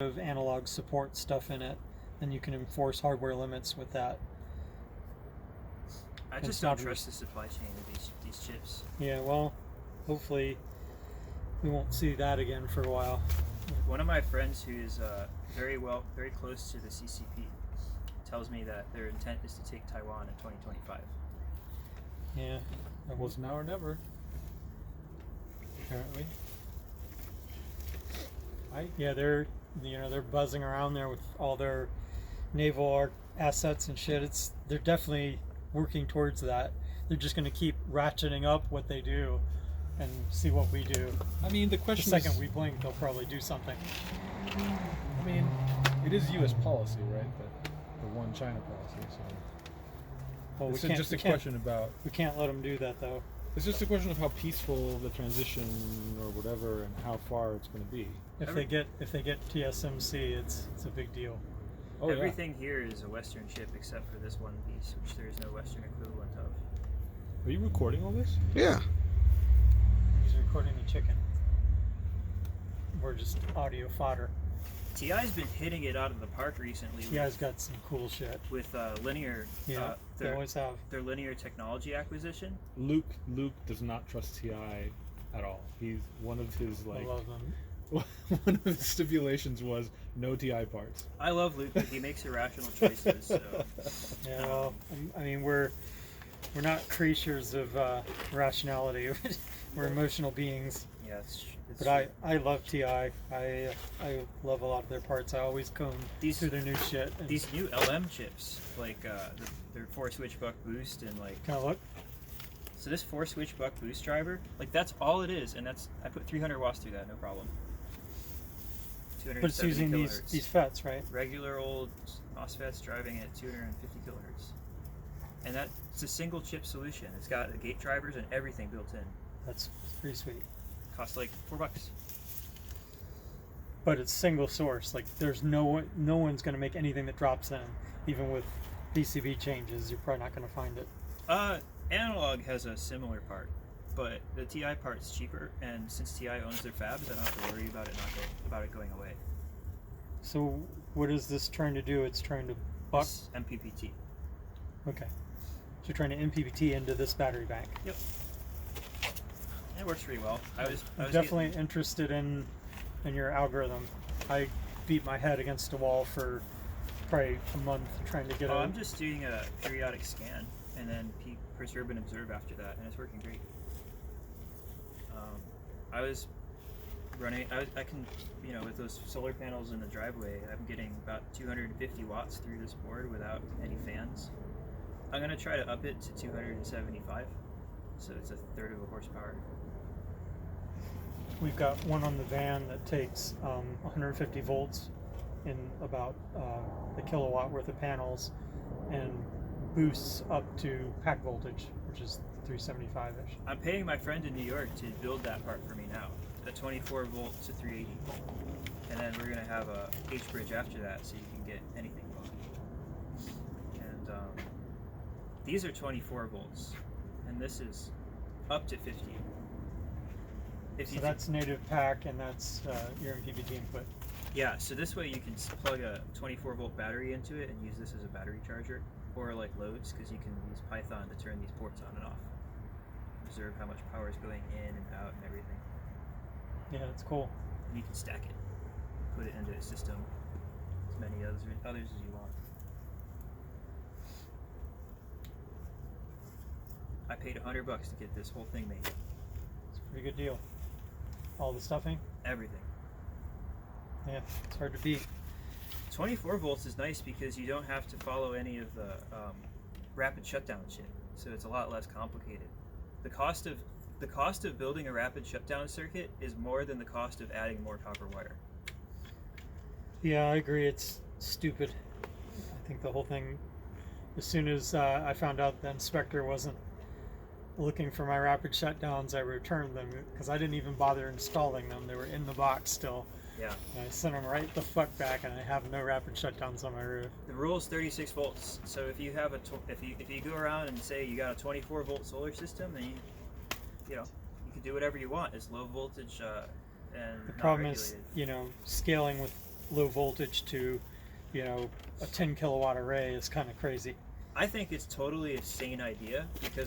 of analog support stuff in it, then you can enforce hardware limits with that. I just don't trust the supply chain of these chips. Yeah, well, hopefully we won't see that again for a while. One of my friends who is very close to the CCP tells me that their intent is to take Taiwan in 2025. Yeah, Well, it's now or never. apparently. Yeah, they're buzzing around there with all their naval assets and shit. They're definitely working towards that. They're just going to keep ratcheting up what they do and see what we do. I mean, the The question second is, we blink, they'll probably do something. I mean, it is U.S. policy, right? The one China policy. So Well, it's just a question about. We can't let them do that, though. It's just a question of how peaceful the transition or whatever, and how far it's going to be. If they get TSMC, it's a big deal. Oh Everything here is a Western chip except for this one piece, which there is no Western equivalent of. Are you recording all this? Yeah. He's recording the chicken. We're just audio fodder. TI's been hitting it out of the park recently. TI's got some cool shit. with Linear. Yeah, they always have. Their Linear technology acquisition. Luke does not trust Ti at all. He's one of his I love them. one of his stipulations was no Ti parts. I love Luke, but he makes irrational choices. So. Yeah, well, I mean, we're not creatures of rationality. We're emotional beings. Yeah, it's But I love TI. I love a lot of their parts. I always comb through their new shit. And these new LM chips, like their 4-switch buck boost and like. Can I look? So this 4-switch buck boost driver, like that's all it is, and I put 300 watts through that, no problem. But it's using these FETs, right? Regular old MOSFETs driving at 250 kilohertz, and that's a single chip solution. It's got the gate drivers and everything built in. That's pretty sweet. Costs like $4. But it's single source. Like there's no one's going to make anything that drops in, even with PCB changes. You're probably not going to find it. Analog has a similar part, but the TI part's cheaper, and since TI owns their fabs, I don't have to worry about it going away. So what is this trying to do? It's trying to buck It's MPPT. Okay. So you're trying to MPPT into this battery bank. Yep. It works pretty well. I was definitely interested in your algorithm. I beat my head against a wall for probably a month trying to get I'm just doing a periodic scan and then preserve and observe after that, and it's working great. I was running. I can, with those solar panels in the driveway, I'm getting about 250 watts through this board without any fans. I'm gonna try to up it to 275, so it's a third of a horsepower. We've got one on the van that takes 150 volts in about a kilowatt worth of panels and boosts up to pack voltage, which is 375-ish. I'm paying my friend in New York to build that part for me now, a 24 volt to 380, and then we're gonna have a H-bridge after that, so you can get anything going. And these are 24 volts, and this is up to 50. So that's native pack, and that's your MPPT input. Yeah, so this way you can plug a 24 volt battery into it and use this as a battery charger, or like loads, because you can use Python to turn these ports on and off. Observe how much power is going in and out and everything. Yeah, that's cool. And you can stack it, put it into a system, as many others as you want. I paid $100 to get this whole thing made. It's a pretty good deal. All the stuffing? Everything. Yeah, it's hard to beat. 24 volts is nice because you don't have to follow any of the rapid shutdown shit, so it's a lot less complicated. The cost of building a rapid shutdown circuit is more than the cost of adding more copper wire. Yeah, I agree. It's stupid. I think the whole thing, as soon as I found out the inspector wasn't looking for my rapid shutdowns, I returned them because I didn't even bother installing them. They were in the box still. Yeah. And I sent them right the fuck back, and I have no rapid shutdowns on my roof. The rule is 36 volts. So if you have if you go around and say you got a 24 volt solar system, then you can do whatever you want. It's low voltage and The not problem regulated. is, scaling with low voltage to, you know, a 10 kilowatt array is kind of crazy. I think it's totally a sane idea because